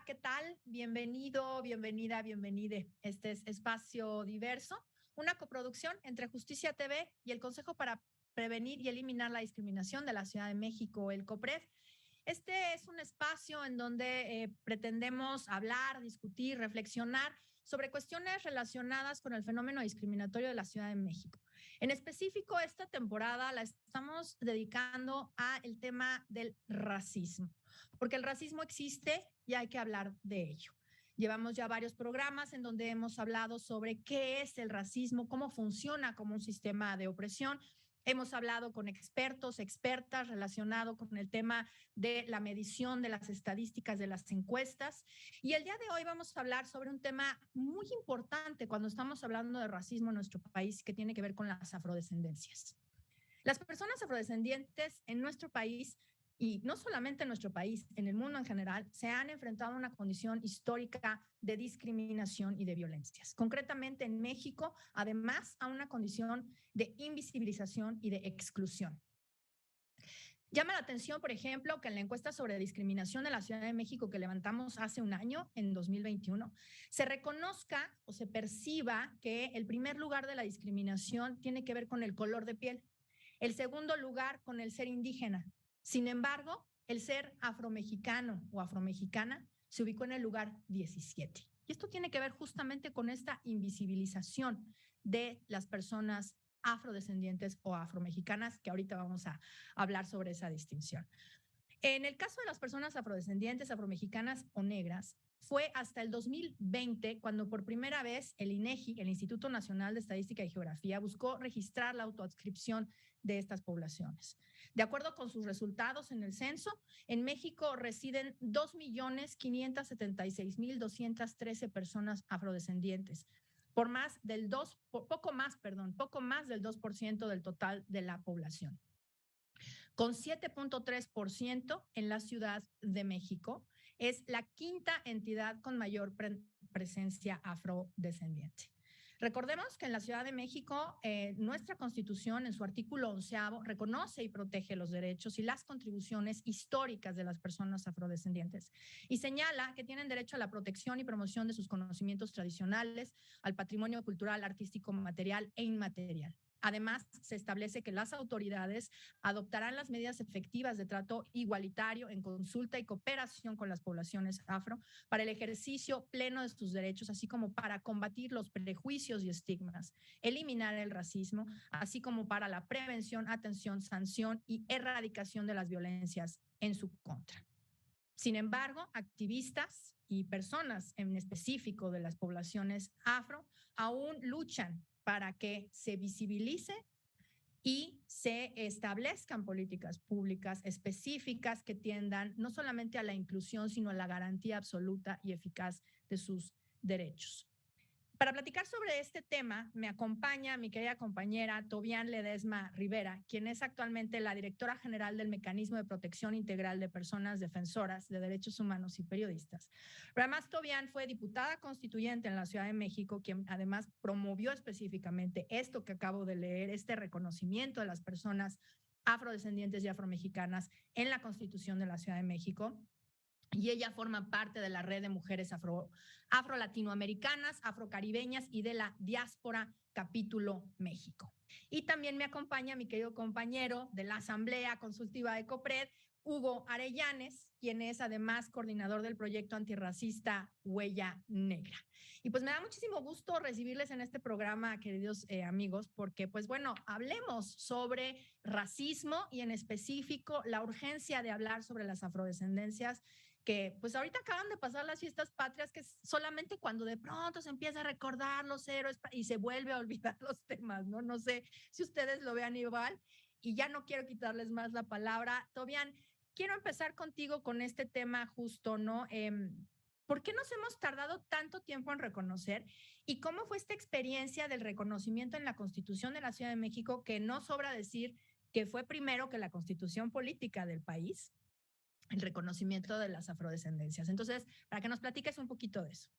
¿qué tal? Bienvenido, bienvenida, bienvenide. Este es Espacio Diverso, una coproducción entre Justicia TV y el Consejo para Prevenir y Eliminar la Discriminación de la Ciudad de México, el COPRED. Este es un espacio en donde pretendemos hablar, discutir, reflexionar sobre cuestiones relacionadas con el fenómeno discriminatorio de la Ciudad de México. En específico, esta temporada la estamos dedicando al tema del racismo, porque el racismo existe y hay que hablar de ello. Llevamos ya varios programas en donde hemos hablado sobre qué es el racismo, cómo funciona como un sistema de opresión. Hemos hablado con expertos, expertas relacionado con el tema de la medición de las estadísticas de las encuestas. Y el día de hoy vamos a hablar sobre un tema muy importante cuando estamos hablando de racismo en nuestro país, que tiene que ver con las afrodescendencias. Las personas afrodescendientes en nuestro país, y no solamente en nuestro país, en el mundo en general, se han enfrentado a una condición histórica de discriminación y de violencias. Concretamente en México, además, a una condición de invisibilización y de exclusión. Llama la atención, por ejemplo, que en la encuesta sobre discriminación de la Ciudad de México que levantamos hace un año, en 2021, se reconozca o se perciba que el primer lugar de la discriminación tiene que ver con el color de piel, el segundo lugar con el ser indígena. Sin embargo, el ser afromexicano o afromexicana se ubicó en el lugar 17. Y esto tiene que ver justamente con esta invisibilización de las personas afrodescendientes o afromexicanas, que ahorita vamos a hablar sobre esa distinción. En el caso de las personas afrodescendientes, afromexicanas o negras, fue hasta el 2020 cuando por primera vez el INEGI, el Instituto Nacional de Estadística y Geografía, buscó registrar la autoadscripción de estas poblaciones. De acuerdo con sus resultados en el censo, en México residen 2.576.213 personas afrodescendientes, poco más del 2% del total de la población, con 7.3% en la Ciudad de México. Es la quinta entidad con mayor presencia afrodescendiente. Recordemos que en la Ciudad de México, nuestra Constitución, en su artículo 11º, reconoce y protege los derechos y las contribuciones históricas de las personas afrodescendientes y señala que tienen derecho a la protección y promoción de sus conocimientos tradicionales, al patrimonio cultural, artístico, material e inmaterial. Además, se establece que las autoridades adoptarán las medidas efectivas de trato igualitario en consulta y cooperación con las poblaciones afro para el ejercicio pleno de sus derechos, así como para combatir los prejuicios y estigmas, eliminar el racismo, así como para la prevención, atención, sanción y erradicación de las violencias en su contra. Sin embargo, activistas y personas en específico de las poblaciones afro aún luchan para que se visibilice y se establezcan políticas públicas específicas que tiendan no solamente a la inclusión, sino a la garantía absoluta y eficaz de sus derechos. Para platicar sobre este tema, me acompaña mi querida compañera Tobián Ledesma Rivera, quien es actualmente la directora general del Mecanismo de Protección Integral de Personas Defensoras de Derechos Humanos y Periodistas. Pero además, Tobián fue diputada constituyente en la Ciudad de México, quien además promovió específicamente esto que acabo de leer, este reconocimiento de las personas afrodescendientes y afromexicanas en la Constitución de la Ciudad de México. Y ella forma parte de la red de mujeres afro-latinoamericanas, afrocaribeñas y de la diáspora Capítulo México. Y también me acompaña mi querido compañero de la Asamblea Consultiva de COPRED, Hugo Arellanes, quien es además coordinador del proyecto antirracista Huella Negra. Y pues me da muchísimo gusto recibirles en este programa, queridos amigos, porque pues bueno, hablemos sobre racismo y en específico la urgencia de hablar sobre las afrodescendencias, que pues ahorita acaban de pasar las fiestas patrias, que es solamente cuando de pronto se empieza a recordar los héroes y se vuelve a olvidar los temas, ¿no? No sé si ustedes lo vean igual, y ya no quiero quitarles más la palabra. Tobián, quiero empezar contigo con este tema justo, ¿no? ¿Por qué nos hemos tardado tanto tiempo en reconocer? ¿Y cómo fue esta experiencia del reconocimiento en la Constitución de la Ciudad de México, que no sobra decir que fue primero que la Constitución política del país, el reconocimiento de las afrodescendencias? Entonces, para que nos platiques un poquito de eso.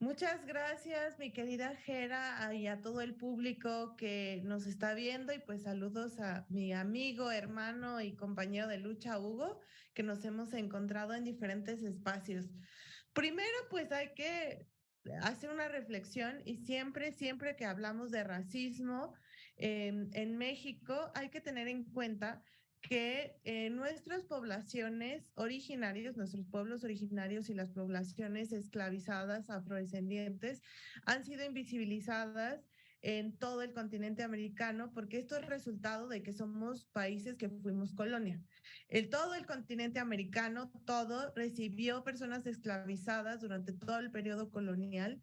Muchas gracias, mi querida Jera, y a todo el público que nos está viendo, y pues saludos a mi amigo, hermano y compañero de lucha, Hugo, que nos hemos encontrado en diferentes espacios. Primero, pues hay que hacer una reflexión y siempre que hablamos de racismo en México, hay que tener en cuenta que nuestras poblaciones originarias, nuestros pueblos originarios y las poblaciones esclavizadas afrodescendientes han sido invisibilizadas en todo el continente americano, porque esto es resultado de que somos países que fuimos colonia. Todo el continente americano, todo recibió personas esclavizadas durante todo el periodo colonial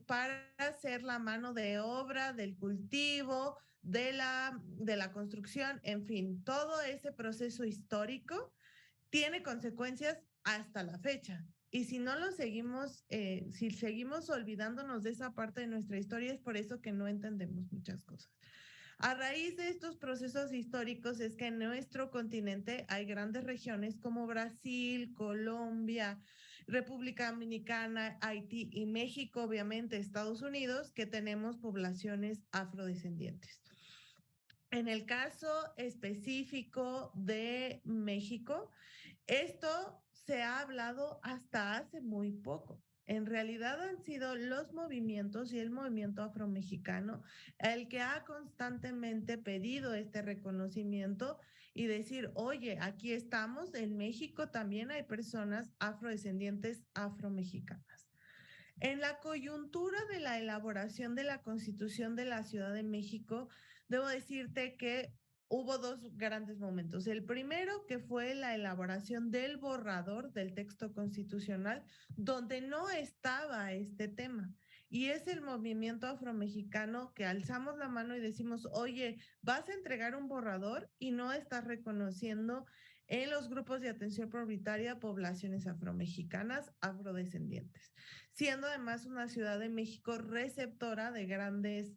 para ser la mano de obra del cultivo, de la construcción, en fin, todo ese proceso histórico tiene consecuencias hasta la fecha. Y si no lo seguimos, si seguimos olvidándonos de esa parte de nuestra historia, es por eso que no entendemos muchas cosas. A raíz de estos procesos históricos es que en nuestro continente hay grandes regiones como Brasil, Colombia, República Dominicana, Haití y México, obviamente Estados Unidos, que tenemos poblaciones afrodescendientes. En el caso específico de México, esto se ha hablado hasta hace muy poco. En realidad han sido los movimientos y el movimiento afromexicano el que ha constantemente pedido este reconocimiento y decir, oye, aquí estamos, en México también hay personas afrodescendientes afromexicanas. En la coyuntura de la elaboración de la Constitución de la Ciudad de México, debo decirte que hubo dos grandes momentos. El primero, que fue la elaboración del borrador del texto constitucional, donde no estaba este tema. Y es el movimiento afromexicano que alzamos la mano y decimos, oye, vas a entregar un borrador y no estás reconociendo en los grupos de atención prioritaria poblaciones afromexicanas, afrodescendientes, siendo además una Ciudad de México receptora de grandes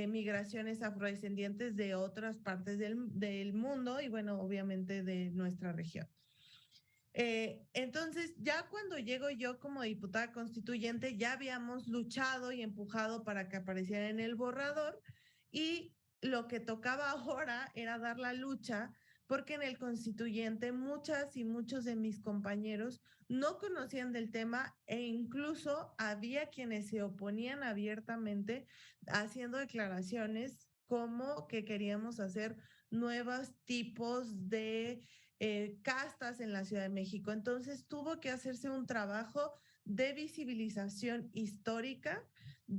migraciones afrodescendientes de otras partes del mundo y bueno, obviamente de nuestra región. Entonces, ya cuando llego yo como diputada constituyente, ya habíamos luchado y empujado para que apareciera en el borrador, y lo que tocaba ahora era dar la lucha, porque en el constituyente muchas y muchos de mis compañeros no conocían del tema e incluso había quienes se oponían abiertamente haciendo declaraciones como que queríamos hacer nuevos tipos de castas en la Ciudad de México. Entonces tuvo que hacerse un trabajo de visibilización histórica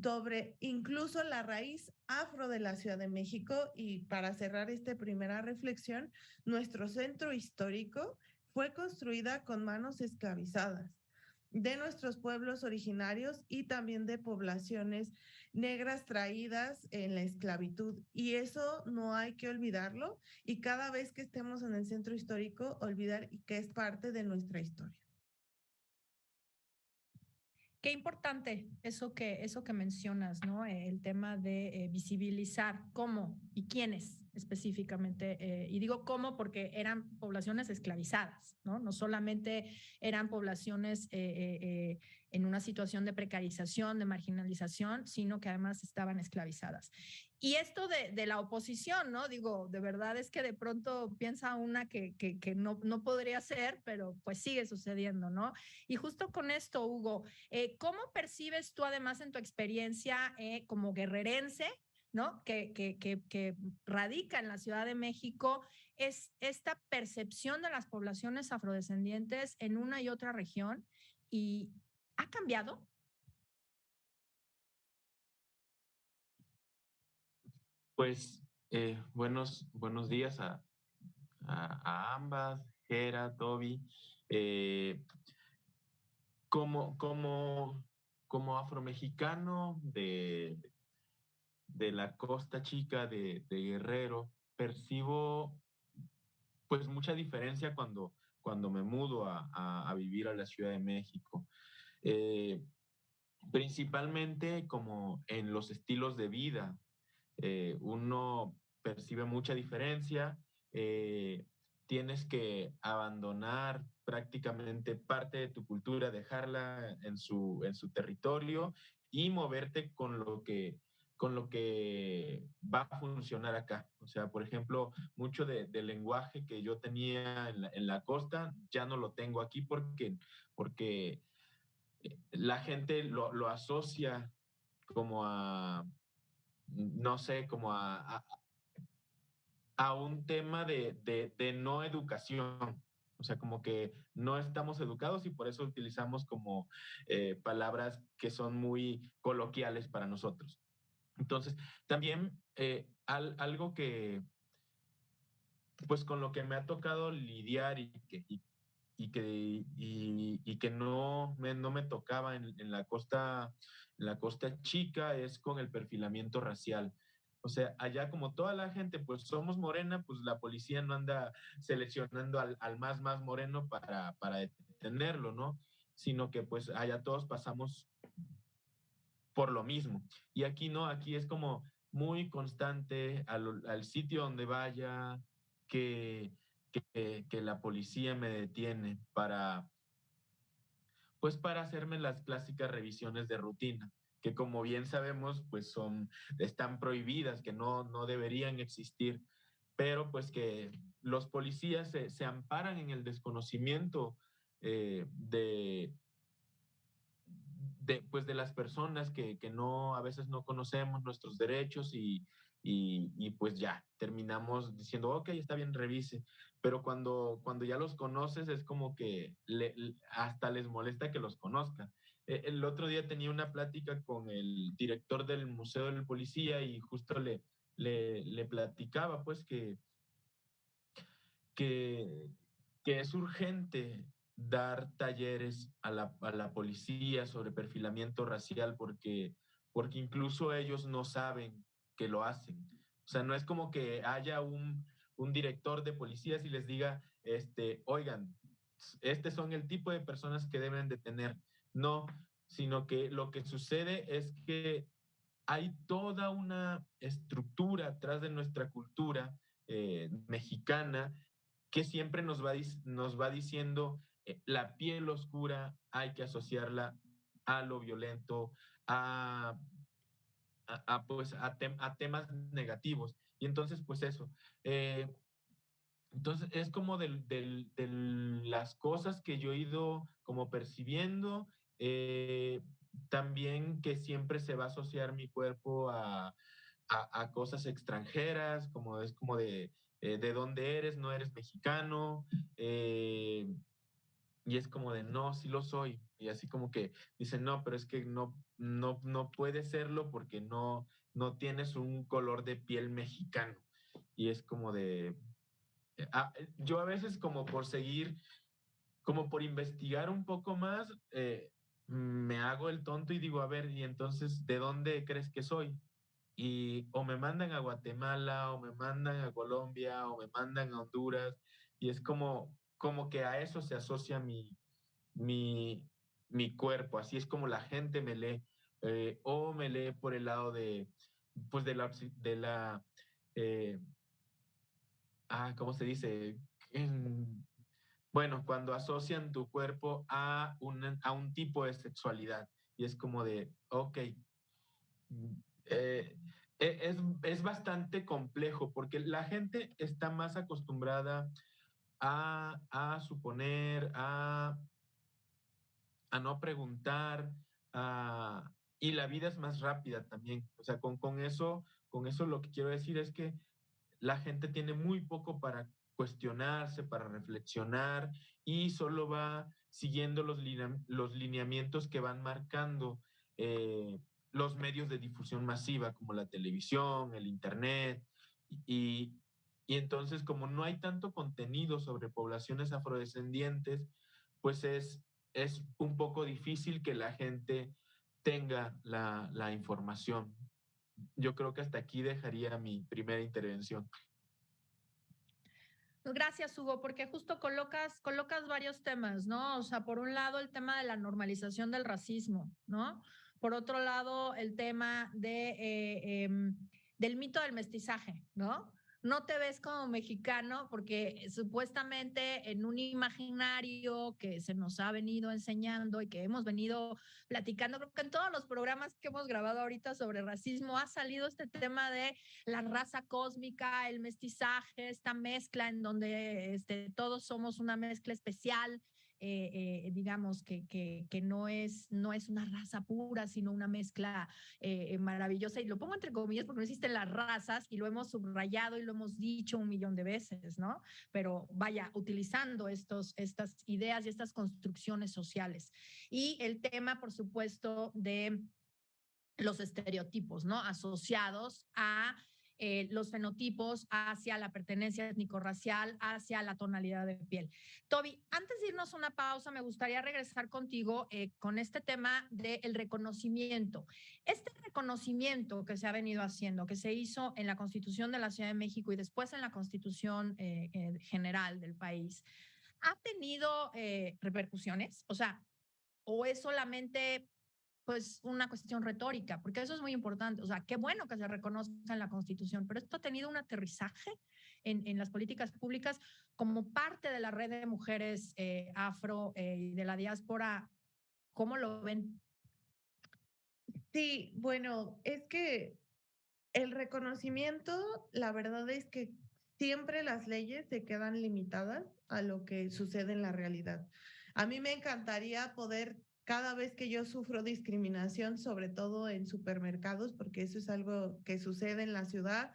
sobre incluso la raíz afro de la Ciudad de México. Y para cerrar esta primera reflexión, nuestro centro histórico fue construida con manos esclavizadas de nuestros pueblos originarios y también de poblaciones negras traídas en la esclavitud. Y eso no hay que olvidarlo, y cada vez que estemos en el centro histórico, olvidar que es parte de nuestra historia. Qué importante eso que mencionas, ¿no? El tema de visibilizar cómo y quiénes específicamente. Y digo cómo porque eran poblaciones esclavizadas, ¿no? No solamente eran poblaciones en una situación de precarización, de marginalización, sino que además estaban esclavizadas. Y esto de la oposición, ¿no? Digo, de verdad es que de pronto piensa una que no podría ser, pero pues sigue sucediendo, ¿no? Y justo con esto, Hugo, ¿cómo percibes tú además en tu experiencia como guerrerense, ¿no? Que radica en la Ciudad de México, es esta percepción de las poblaciones afrodescendientes en una y otra región? ¿Y ha cambiado? Pues buenos días a ambas, Gera, Toby. Eh, como, como, como afromexicano de la Costa Chica de Guerrero, percibo pues mucha diferencia cuando me mudo a vivir a la Ciudad de México. Eh, Principalmente como en los estilos de vida. Uno percibe mucha diferencia. tienes que abandonar prácticamente parte de tu cultura, dejarla en su territorio y moverte con lo que va a funcionar acá. O sea, por ejemplo, mucho del lenguaje que yo tenía en la costa, ya no lo tengo aquí porque la gente lo asocia como a, no sé, como a un tema de no educación. O sea, como que no estamos educados y por eso utilizamos como palabras que son muy coloquiales para nosotros. Entonces, también algo que, pues con lo que me ha tocado lidiar y que no me tocaba en la costa chica es con el perfilamiento racial. O sea, allá como toda la gente, pues somos morena, pues la policía no anda seleccionando al más moreno para detenerlo, ¿no? Sino que pues allá todos pasamos por lo mismo. Y aquí no, aquí es como muy constante al sitio donde vaya, que, que la policía me detiene pues para hacerme las clásicas revisiones de rutina, que como bien sabemos, pues están prohibidas, que no deberían existir, pero pues que los policías se amparan en el desconocimiento pues de las personas que no, a veces no conocemos nuestros derechos y pues ya terminamos diciendo, ok, está bien, revise. Pero cuando ya los conoces es como que hasta les molesta que los conozcan. El otro día tenía una plática con el director del Museo del Policía y justo le platicaba pues que, que es urgente dar talleres a la policía sobre perfilamiento racial porque incluso ellos no saben que lo hacen. O sea, no es como que haya un director de policías y les diga, oigan, son el tipo de personas que deben de tener. No, sino que lo que sucede es que hay toda una estructura atrás de nuestra cultura mexicana que siempre nos va diciendo la piel oscura hay que asociarla a lo violento, a, pues, a temas negativos. Y entonces, pues eso. Entonces, es como de las cosas que yo he ido como percibiendo, también que siempre se va a asociar mi cuerpo a cosas extranjeras, como es como de dónde eres, no eres mexicano, y es como de no, sí lo soy, y así como que dicen, no, pero es que no puede serlo porque no tienes un color de piel mexicano, y es como de, yo a veces como por seguir, como por investigar un poco más, me hago el tonto y digo, a ver, y entonces, ¿de dónde crees que soy? Y o me mandan a Guatemala, o me mandan a Colombia, o me mandan a Honduras, y es como que a eso se asocia mi, mi cuerpo, así es como la gente me lee, o me lee por el lado pues eh, ¿cómo se dice? Bueno, cuando asocian tu cuerpo a un tipo de sexualidad, y es como de, ok, eh, es bastante complejo porque la gente está más acostumbrada a suponer, a no preguntar, y la vida es más rápida también. O sea, con eso lo que quiero decir es que la gente tiene muy poco para cuestionarse, para reflexionar y solo va siguiendo los lineamientos que van marcando los medios de difusión masiva como la televisión, el internet y, y entonces como no hay tanto contenido sobre poblaciones afrodescendientes, pues es un poco difícil que la gente tenga la información. Yo creo que hasta aquí dejaría mi primera intervención. Gracias, Hugo, porque justo colocas varios temas, ¿no? O sea, por un lado el tema de la normalización del racismo, ¿no? Por otro lado, el tema del mito del mestizaje, ¿no? no te ves como mexicano porque supuestamente en un imaginario que se nos ha venido enseñando y que hemos venido platicando, creo que en todos los programas que hemos grabado ahorita sobre racismo ha salido este tema de la raza cósmica, el mestizaje, esta mezcla en donde todos somos una mezcla especial. Digamos que no es una raza pura, sino una mezcla maravillosa. Y lo pongo entre comillas porque no existen las razas y lo hemos subrayado y lo hemos dicho 1,000,000 de veces, ¿no? Pero vaya, utilizando estas ideas y estas construcciones sociales. Y el tema, por supuesto, de los estereotipos, ¿no? Asociados a los fenotipos, hacia la pertenencia étnico-racial, hacia la tonalidad de piel. Toby, antes de irnos a una pausa, me gustaría regresar contigo con este tema del reconocimiento. Este reconocimiento que se ha venido haciendo, que se hizo en la Constitución de la Ciudad de México y después en la Constitución general del país, ¿ha tenido repercusiones? O sea, ¿o es solamente pues una cuestión retórica? Porque eso es muy importante. O sea, qué bueno que se reconozca en la Constitución, pero esto ha tenido un aterrizaje en las políticas públicas como parte de la red de mujeres afro y de la diáspora. ¿Cómo lo ven? Sí, bueno, es que el reconocimiento, la verdad es que siempre las leyes se quedan limitadas a lo que sucede en la realidad. A mí me encantaría poder, cada vez que yo sufro discriminación, sobre todo en supermercados, porque eso es algo que sucede en la ciudad,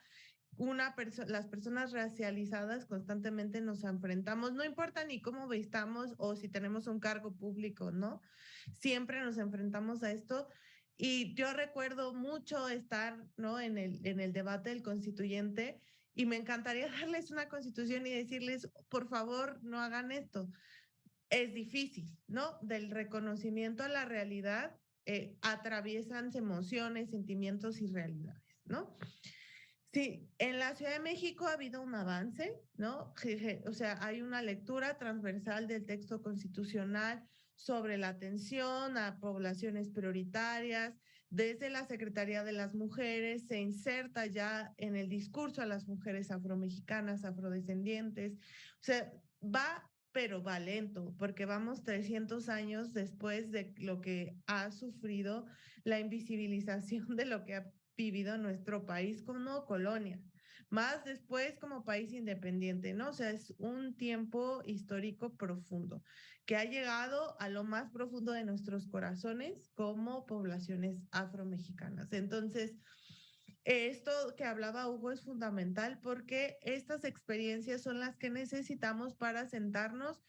las personas racializadas constantemente nos enfrentamos, no importa ni cómo vistamos o si tenemos un cargo público, ¿no? Siempre nos enfrentamos a esto. Y yo recuerdo mucho estar, ¿no?, en el debate del constituyente, y me encantaría darles una constitución y decirles, por favor, no hagan esto. Es difícil, ¿no? Del reconocimiento a la realidad, atraviesan emociones, sentimientos y realidades, ¿no? Sí, en la Ciudad de México ha habido un avance, ¿no? O sea, hay una lectura transversal del texto constitucional sobre la atención a poblaciones prioritarias. Desde la Secretaría de las Mujeres se inserta ya en el discurso a las mujeres afromexicanas, afrodescendientes. O sea, va, pero va lento, porque vamos 300 años después de lo que ha sufrido la invisibilización de lo que ha vivido nuestro país como colonia, más después como país independiente, ¿no? O sea, es un tiempo histórico profundo que ha llegado a lo más profundo de nuestros corazones como poblaciones afromexicanas. Entonces, esto que hablaba Hugo es fundamental porque estas experiencias son las que necesitamos para sentarnos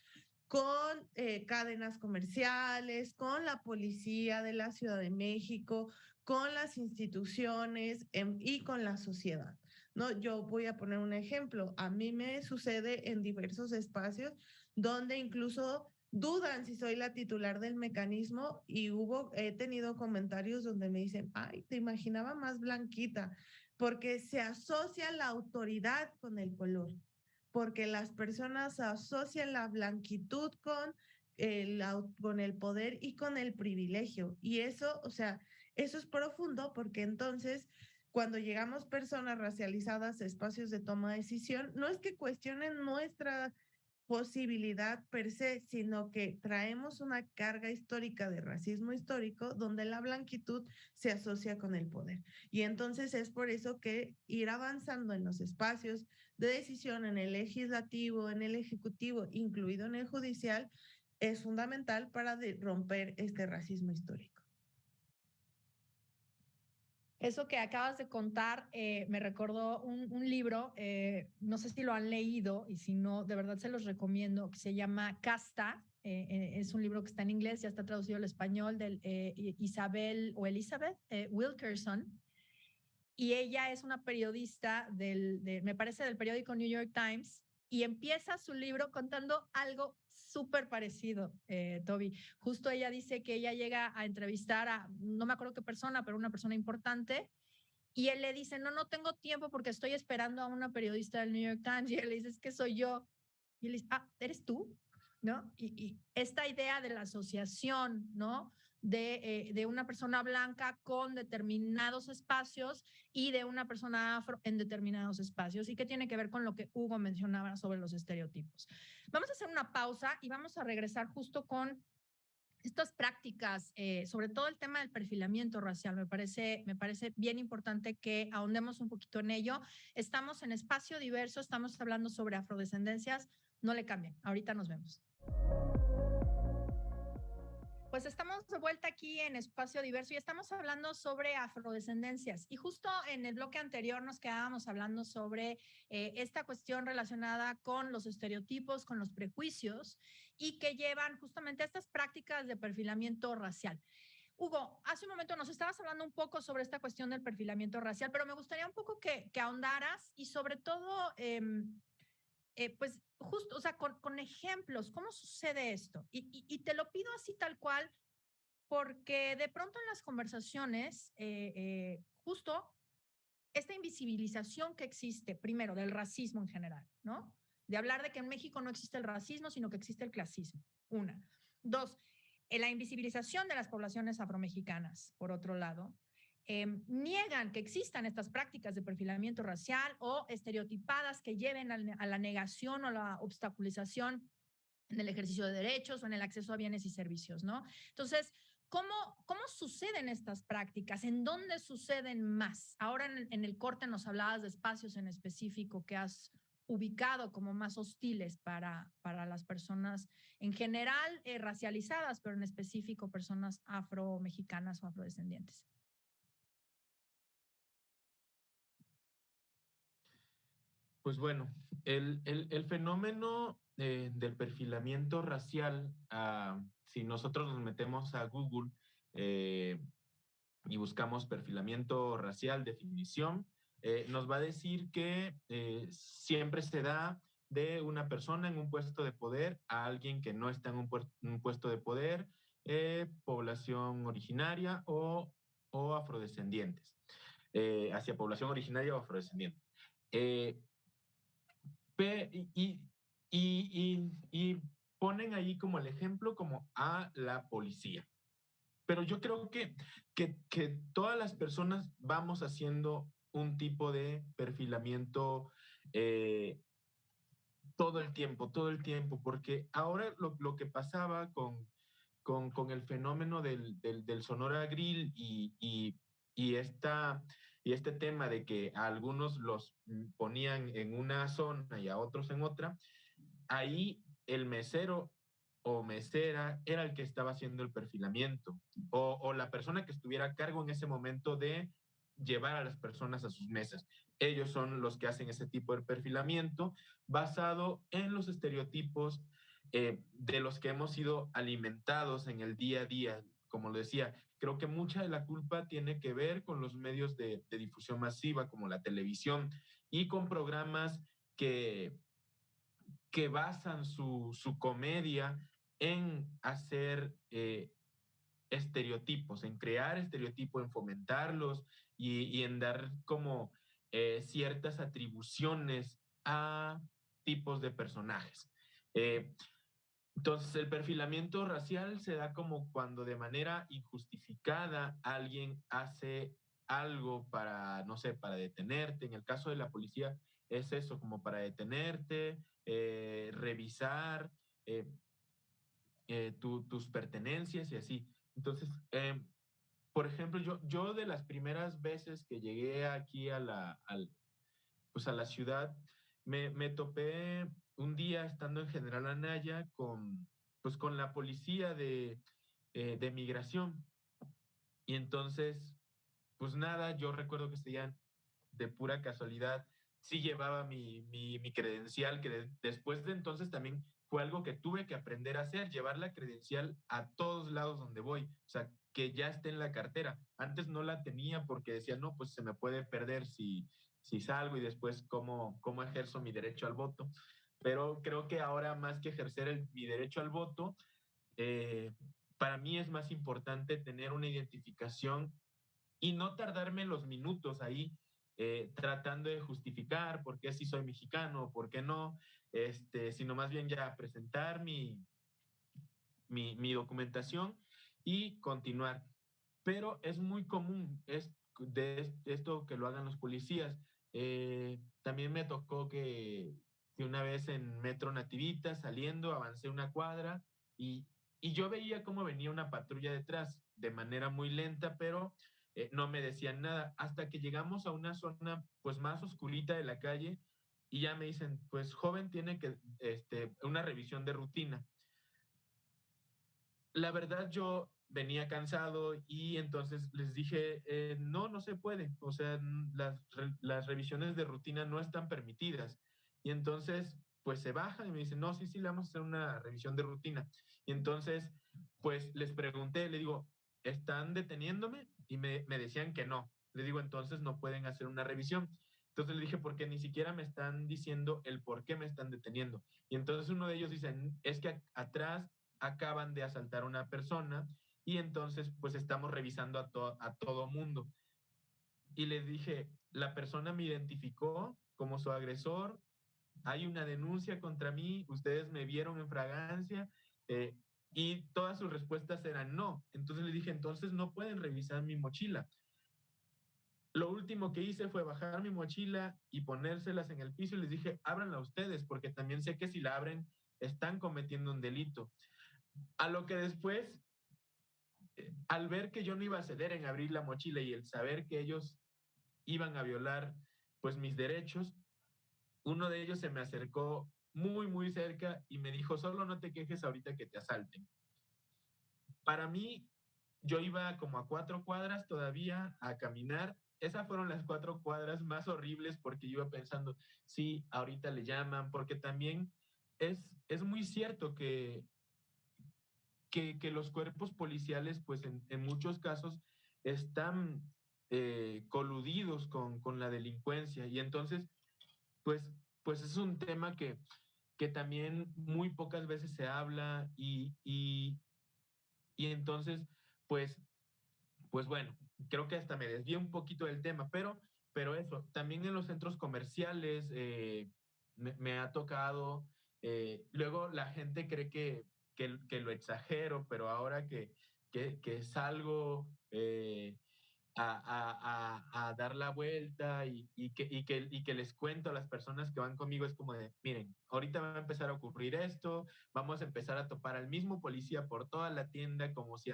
con cadenas comerciales, con la policía de la Ciudad de México, con las instituciones y con la sociedad. ¿No? Yo voy a poner un ejemplo. A mí me sucede en diversos espacios donde incluso dudan si soy la titular del mecanismo, y he tenido comentarios donde me dicen, ay, te imaginaba más blanquita, porque se asocia la autoridad con el color, porque las personas asocian la blanquitud con el poder y con el privilegio. Y eso, o sea, eso es profundo, porque entonces cuando llegamos personas racializadas a espacios de toma de decisión, no es que cuestionen nuestra posibilidad per se, sino que traemos una carga histórica de racismo histórico donde la blanquitud se asocia con el poder. Y entonces es por eso que ir avanzando en los espacios de decisión, en el legislativo, en el ejecutivo, incluido en el judicial, es fundamental para romper este racismo histórico. Eso que acabas de contar me recordó un libro, no sé si lo han leído y si no, de verdad se los recomiendo, que se llama Casta. Es un libro que está en inglés, ya está traducido al español, de Isabel o Elizabeth Wilkerson. Y ella es una periodista me parece, del periódico New York Times, y empieza su libro contando algo súper parecido, Toby. Justo ella dice que ella llega a entrevistar a, no me acuerdo qué persona, pero una persona importante, y él le dice, no tengo tiempo porque estoy esperando a una periodista del New York Times, y él le dice, es que soy yo. Y él dice, ¿eres tú? ¿No? Y esta idea de la asociación, ¿no? de una persona blanca con determinados espacios y de una persona afro en determinados espacios, y que tiene que ver con lo que Hugo mencionaba sobre los estereotipos. Vamos a hacer una pausa y vamos a regresar justo con estas prácticas, sobre todo el tema del perfilamiento racial. Me parece bien importante que ahondemos un poquito en ello. Estamos en Espacio Diverso, estamos hablando sobre afrodescendencias. No le cambien, ahorita nos vemos. Pues estamos de vuelta aquí en Espacio Diverso y estamos hablando sobre afrodescendencias. Y justo en el bloque anterior nos quedábamos hablando sobre esta cuestión relacionada con los estereotipos, con los prejuicios, y que llevan justamente a estas prácticas de perfilamiento racial. Hugo, hace un momento nos estabas hablando un poco sobre esta cuestión del perfilamiento racial, pero me gustaría un poco que ahondaras y sobre todo... pues justo, o sea, con ejemplos, ¿cómo sucede esto? Y te lo pido así tal cual, porque de pronto en las conversaciones, justo esta invisibilización que existe, primero, del racismo en general, ¿no? De hablar de que en México no existe el racismo, sino que existe el clasismo, una. Dos, la invisibilización de las poblaciones afromexicanas, por otro lado. Niegan que existan estas prácticas de perfilamiento racial o estereotipadas que lleven a la negación o la obstaculización en el ejercicio de derechos o en el acceso a bienes y servicios, ¿no? Entonces, ¿cómo suceden estas prácticas? ¿En dónde suceden más? Ahora en el corte nos hablabas de espacios en específico que has ubicado como más hostiles para las personas en general racializadas, pero en específico personas afromexicanas o afrodescendientes. Pues bueno, el fenómeno del perfilamiento racial, si nosotros nos metemos a Google y buscamos perfilamiento racial, definición, nos va a decir que siempre se da de una persona en un puesto de poder a alguien que no está en un puesto de poder, población originaria o afrodescendientes, hacia población originaria o afrodescendiente. Y, y ponen ahí como el ejemplo como a la policía. Pero yo creo que todas las personas vamos haciendo un tipo de perfilamiento todo el tiempo, porque ahora lo que pasaba con el fenómeno del Sonora Grill y este tema de que a algunos los ponían en una zona y a otros en otra, ahí el mesero o mesera era el que estaba haciendo el perfilamiento o la persona que estuviera a cargo en ese momento de llevar a las personas a sus mesas. Ellos son los que hacen ese tipo de perfilamiento basado en los estereotipos de los que hemos sido alimentados en el día a día. Como lo decía, creo que mucha de la culpa tiene que ver con los medios de difusión masiva, como la televisión, y con programas que basan su comedia en hacer estereotipos, en crear estereotipos, en fomentarlos y en dar como ciertas atribuciones a tipos de personajes. Entonces, el perfilamiento racial se da como cuando de manera injustificada alguien hace algo para, no sé, para detenerte. En el caso de la policía es eso, como para detenerte, revisar tus pertenencias y así. Entonces, por ejemplo, yo de las primeras veces que llegué aquí pues a la ciudad, me topé un día estando en General Anaya pues con la policía de migración. Y entonces, pues nada, yo recuerdo que ese día, de pura casualidad, sí llevaba mi credencial, que después de entonces también fue algo que tuve que aprender a hacer, llevar la credencial a todos lados donde voy, o sea, que ya esté en la cartera. Antes no la tenía porque decía, no, pues se me puede perder si salgo y después cómo ejerzo mi derecho al voto. Pero creo que ahora más que ejercer mi derecho al voto, para mí es más importante tener una identificación y no tardarme los minutos ahí tratando de justificar por qué sí soy mexicano, por qué no, sino más bien ya presentar mi documentación y continuar. Pero es muy común esto que lo hagan los policías. También me tocó que una vez en Metro Nativitas, saliendo, avancé una cuadra y, y yo veía cómo venía una patrulla detrás de manera muy lenta, pero no me decían nada, hasta que llegamos a una zona pues más oscurita de la calle y ya me dicen, pues joven, tiene que una revisión de rutina. La verdad yo venía cansado y entonces les dije, no, no se puede, o sea, las revisiones de rutina no están permitidas. Y entonces, pues se bajan y me dicen, no, sí, sí, le vamos a hacer una revisión de rutina. Y entonces, pues les pregunté, le digo, ¿están deteniéndome? Y me decían que no. Le digo, entonces no pueden hacer una revisión. Entonces le dije, porque ni siquiera me están diciendo el por qué me están deteniendo. Y entonces uno de ellos dice, es que atrás acaban de asaltar a una persona y entonces pues estamos revisando a todo mundo. Y les dije, la persona me identificó como su agresor, hay una denuncia contra mí, ustedes me vieron en fragancia y todas sus respuestas eran no. Entonces le dije, entonces no pueden revisar mi mochila. Lo último que hice fue bajar mi mochila y ponérselas en el piso y les dije, ábranla ustedes, porque también sé que si la abren están cometiendo un delito. A lo que después, al ver que yo no iba a ceder en abrir la mochila y el saber que ellos iban a violar pues mis derechos, uno de ellos se me acercó muy, muy cerca y me dijo, solo no te quejes ahorita que te asalten. Para mí, yo iba como a 4 cuadras todavía a caminar. Esas fueron las 4 cuadras más horribles porque yo iba pensando, sí, ahorita le llaman, porque también es muy cierto que los cuerpos policiales, pues en muchos casos, están coludidos con la delincuencia. Y entonces, pues, pues es un tema que también muy pocas veces se habla y entonces, pues, pues bueno, creo que hasta me desvié un poquito del tema, pero eso, también en los centros comerciales me ha tocado, luego la gente cree que lo exagero, pero ahora que salgo a dar la vuelta y que les cuento a las personas que van conmigo, es como de, miren, ahorita va a empezar a ocurrir esto, vamos a empezar a topar al mismo policía por toda la tienda como si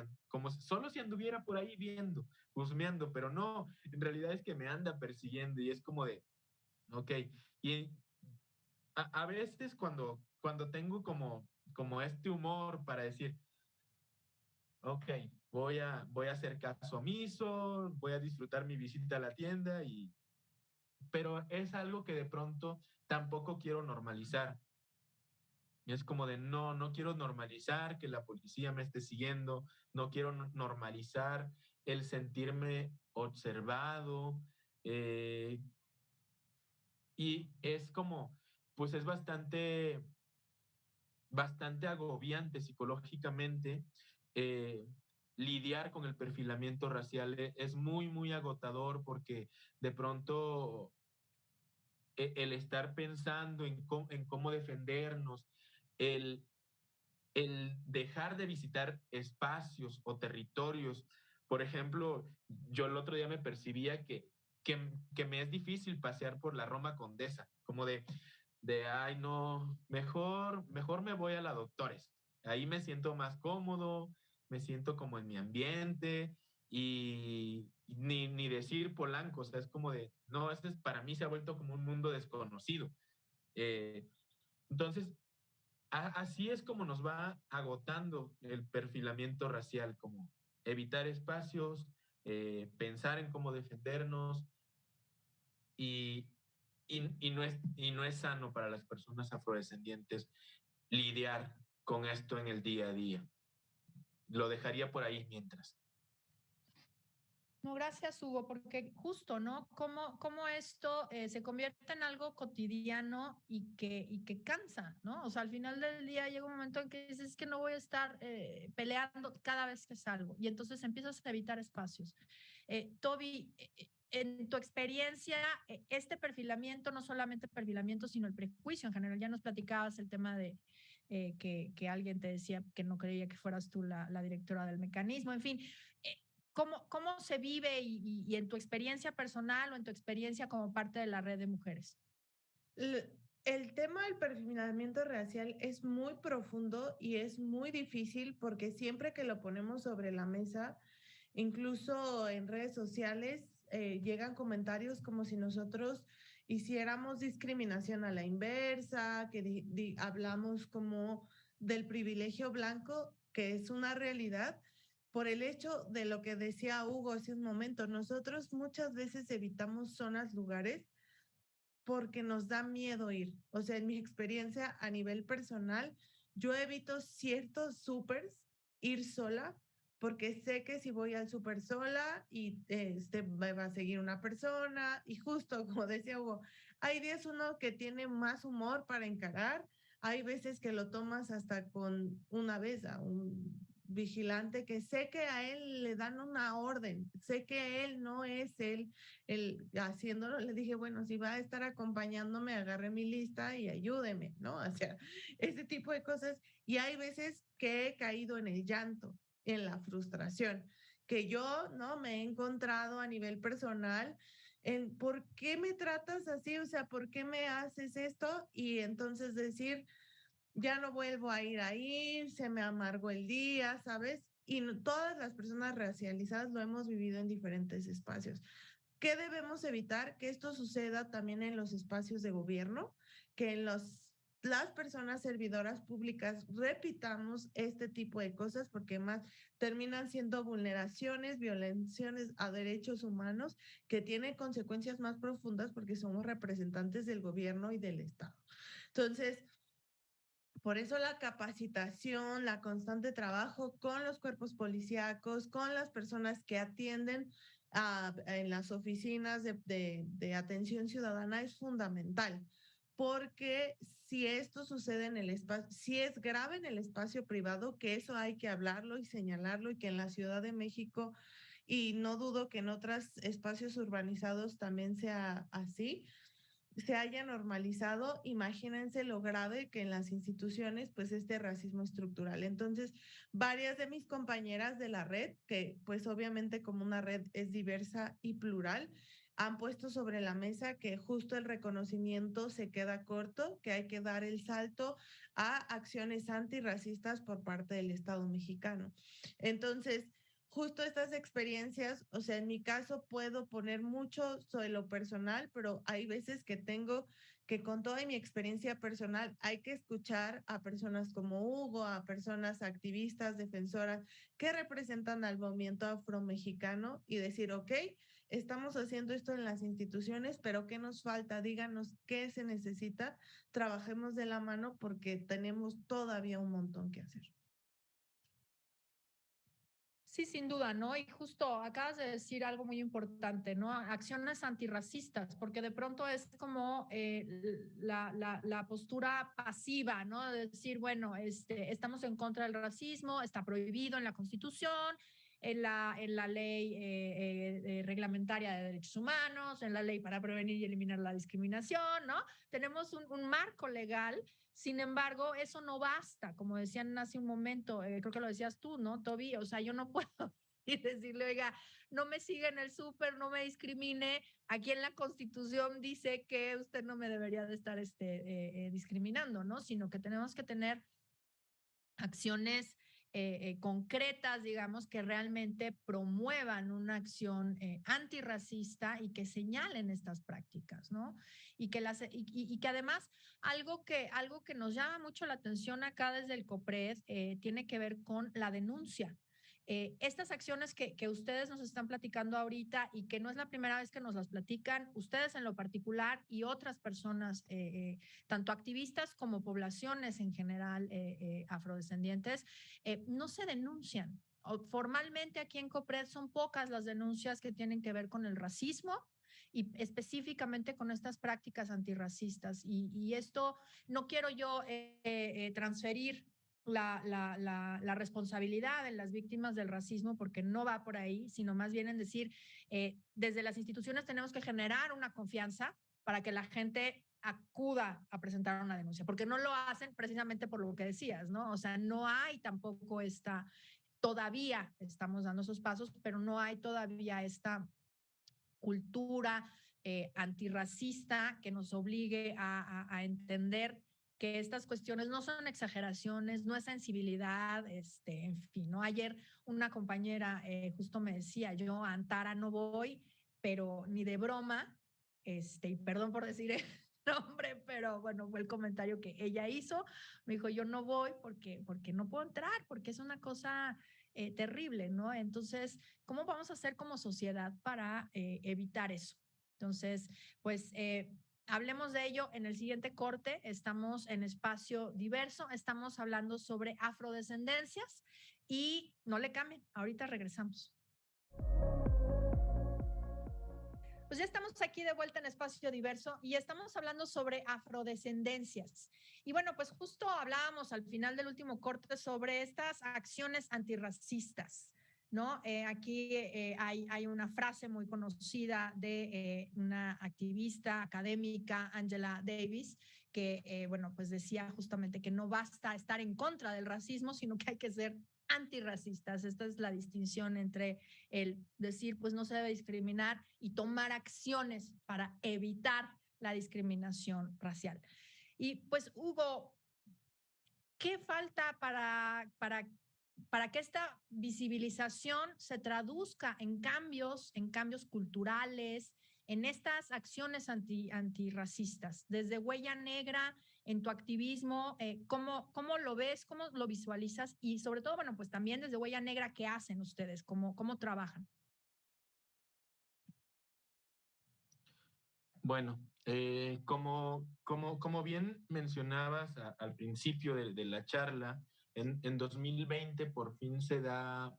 solo si anduviera por ahí viendo, husmeando, pero no, en realidad es que me anda persiguiendo y es como de, ok, y a veces cuando tengo como este humor para decir, ok, voy a hacer caso omiso, voy a disfrutar mi visita a la tienda pero es algo que de pronto tampoco quiero normalizar. Y es como de, no, no quiero normalizar que la policía me esté siguiendo, no quiero normalizar el sentirme observado. eh, y es como, pues es bastante agobiante psicológicamente. eh, Lidiar con el perfilamiento racial es muy, muy agotador porque de pronto el estar pensando en cómo defendernos, el, el dejar de visitar espacios o territorios. Por ejemplo, yo el otro día me percibía que me es difícil pasear por la Roma Condesa, como ay, no, mejor me voy a la Doctores. Ahí me siento más cómodo, me siento como en mi ambiente y ni decir Polanco, o sea, es como de, no, para mí se ha vuelto como un mundo desconocido. Eh, entonces, así es como nos va agotando el perfilamiento racial, como evitar espacios, pensar en cómo defendernos y, y no es sano para las personas afrodescendientes lidiar con esto en el día a día. Lo dejaría por ahí mientras. No, gracias, Hugo, porque justo, ¿no? Cómo esto se convierte en algo cotidiano y que cansa, ¿no? O sea, al final del día llega un momento en que dices que no voy a estar peleando cada vez que salgo y entonces empiezas a evitar espacios. Toby, en tu experiencia, este perfilamiento, no solamente el perfilamiento, sino el prejuicio en general, ya nos platicabas el tema que alguien te decía que no creía que fueras tú la directora del mecanismo, en fin. ¿Cómo se vive y en tu experiencia personal o en tu experiencia como parte de la red de mujeres? El tema del perfilamiento racial es muy profundo y es muy difícil porque siempre que lo ponemos sobre la mesa, incluso en redes sociales, llegan comentarios como si nosotros hiciéramos discriminación a la inversa, que hablamos como del privilegio blanco, que es una realidad, por el hecho de lo que decía Hugo hace un momento. Nosotros muchas veces evitamos zonas, lugares, porque nos da miedo ir. O sea, en mi experiencia a nivel personal, yo evito ciertos supers ir sola porque sé que si voy al súper sola y me va a seguir una persona y justo como decía Hugo, hay días uno que tiene más humor para encarar, hay veces que lo tomas hasta con una vez a un vigilante que sé que a él le dan una orden, sé que él no es el haciéndolo, le dije, bueno, si va a estar acompañándome, agarre mi lista y ayúdeme, ¿no? O sea, ese tipo de cosas. Y hay veces que he caído en el llanto, en la frustración, que yo, ¿no? Me he encontrado a nivel personal en por qué me tratas así, o sea, por qué me haces esto y entonces decir, ya no vuelvo a ir ahí, se me amargó el día, ¿sabes? Y todas las personas racializadas lo hemos vivido en diferentes espacios. ¿Qué debemos evitar? Que esto suceda también en los espacios de gobierno, que en las personas servidoras públicas repitamos este tipo de cosas porque más terminan siendo vulneraciones, violaciones a derechos humanos que tienen consecuencias más profundas porque somos representantes del gobierno y del Estado. Entonces, por eso la capacitación, la constante trabajo con los cuerpos policíacos, con las personas que atienden en las oficinas de atención ciudadana es fundamental, porque si esto sucede en el espacio, si es grave en el espacio privado, que eso hay que hablarlo y señalarlo y que en la Ciudad de México, y no dudo que en otros espacios urbanizados también sea así, se haya normalizado, imagínense lo grave que en las instituciones, pues este racismo estructural. Entonces, varias de mis compañeras de la red, que pues obviamente como una red es diversa y plural, han puesto sobre la mesa que justo el reconocimiento se queda corto, que hay que dar el salto a acciones antirracistas por parte del Estado mexicano. Entonces, justo estas experiencias, o sea, en mi caso puedo poner mucho sobre lo personal, pero hay veces que tengo que con toda mi experiencia personal hay que escuchar a personas como Hugo, a personas activistas, defensoras que representan al movimiento afromexicano y decir, ok, estamos haciendo esto en las instituciones, pero ¿qué nos falta? Díganos qué se necesita, trabajemos de la mano porque tenemos todavía un montón que hacer. Sí, sin duda, ¿no? Y justo acabas de decir algo muy importante, ¿no? Acciones antirracistas, porque de pronto es como la postura pasiva, ¿no? De decir, bueno, estamos en contra del racismo, está prohibido en la Constitución, en la ley reglamentaria de derechos humanos, en la ley para prevenir y eliminar la discriminación, ¿no? Tenemos un marco legal. Sin embargo, eso no basta, como decían hace un momento, creo que lo decías tú, ¿no, Toby? O sea, yo no puedo y decirle, oiga, no me siga en el súper, no me discrimine. Aquí en la Constitución dice que usted no me debería de estar discriminando, ¿no? Sino que tenemos que tener acciones concretas, digamos, que realmente promuevan una acción antirracista y que señalen estas prácticas, ¿no? Y que además algo que nos llama mucho la atención acá desde el COPRED tiene que ver con la denuncia. Estas acciones que ustedes nos están platicando ahorita y que no es la primera vez que nos las platican, ustedes en lo particular y otras personas, tanto activistas como poblaciones en general afrodescendientes, no se denuncian. Formalmente aquí en COPRED son pocas las denuncias que tienen que ver con el racismo y específicamente con estas prácticas antirracistas. Y esto no quiero yo transferir la responsabilidad en las víctimas del racismo, porque no va por ahí, sino más bien en decir, desde las instituciones tenemos que generar una confianza para que la gente acuda a presentar una denuncia, porque no lo hacen precisamente por lo que decías, ¿no? O sea, no hay tampoco todavía estamos dando esos pasos, pero no hay todavía esta cultura antirracista que nos obligue a entender que estas cuestiones no son exageraciones, no es sensibilidad, en fin, ¿no? Ayer una compañera justo me decía, yo a Antara no voy, pero ni de broma, y perdón por decir el nombre, pero bueno, fue el comentario que ella hizo, me dijo, yo no voy porque no puedo entrar, porque es una cosa terrible, ¿no? Entonces, ¿cómo vamos a hacer como sociedad para evitar eso? Entonces, pues hablemos de ello en el siguiente corte. Estamos en Espacio Diverso, estamos hablando sobre afrodescendencias y no le cambien, ahorita regresamos. Pues ya estamos aquí de vuelta en Espacio Diverso y estamos hablando sobre afrodescendencias. Y bueno, pues justo hablábamos al final del último corte sobre estas acciones antirracistas, ¿no? Aquí hay una frase muy conocida de una activista académica, Angela Davis, que, bueno, pues decía justamente que no basta estar en contra del racismo, sino que hay que ser antirracistas. Esta es la distinción entre el decir, pues no se debe discriminar y tomar acciones para evitar la discriminación racial. Y pues, Hugo, ¿qué falta para que esta visibilización se traduzca en cambios culturales, en estas acciones antirracistas? Desde Huella Negra, en tu activismo, ¿cómo lo ves, cómo lo visualizas? Y sobre todo, bueno, pues también desde Huella Negra, ¿qué hacen ustedes? ¿Cómo trabajan? Bueno, como bien mencionabas al principio de la charla, en 2020 por fin se da